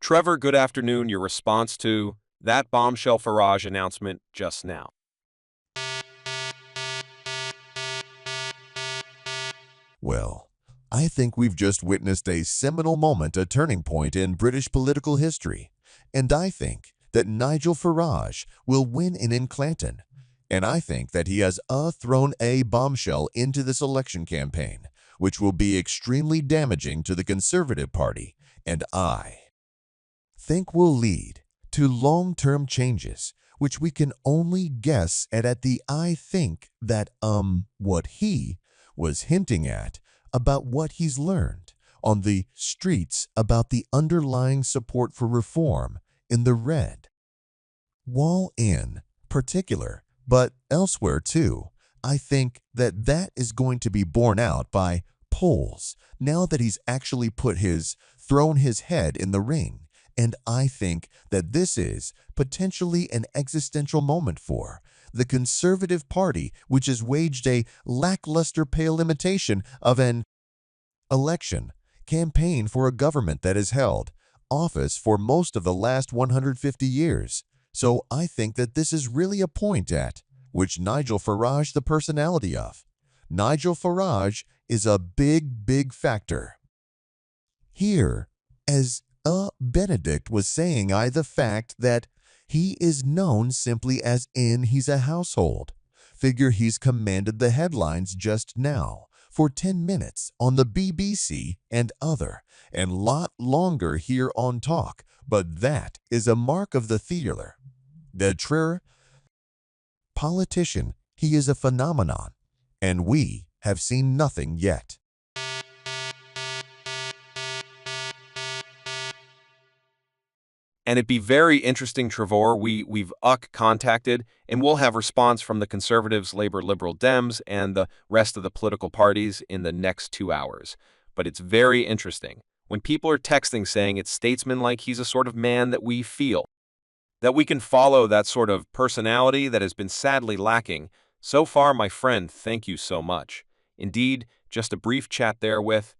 Trevor, good afternoon. Your response to that bombshell Farage announcement just now. Well, I think we've just witnessed a seminal moment, a turning point in British political history. And I think that Nigel Farage will win in Clacton. And I think that he has thrown a bombshell into this election campaign, which will be extremely damaging to the Conservative Party, and I think will lead to long-term changes, which we can only guess at the I think that what he was hinting at about what he's learned on the streets about the underlying support for reform in the red wall in particular, but elsewhere too. I think that that is going to be borne out by polls now that he's actually thrown his head in the ring. And I think that this is potentially an existential moment for the Conservative Party, which has waged a lackluster pale imitation of an election campaign for a government that has held office for most of the last 150 years. So I think that this is really a point at which Nigel Farage, the personality of Nigel Farage, is a big factor. Here, as Benedict was saying, the fact that he is known simply as he's a household figure. He's commanded the headlines just now for 10 minutes on the BBC and lot longer here on Talk. But that is a mark of the theater. The Trevor politician, he is a phenomenon, and we have seen nothing yet. And it'd be very interesting, Trevor. We've contacted, and we'll have response from the Conservatives, Labour, Liberal, Dems, and the rest of the political parties in the next 2 hours. But it's very interesting when people are texting saying it's statesman-like, he's a sort of man that we feel, that we can follow, that sort of personality that has been sadly lacking. So far, my friend, thank you so much. Indeed, just a brief chat there with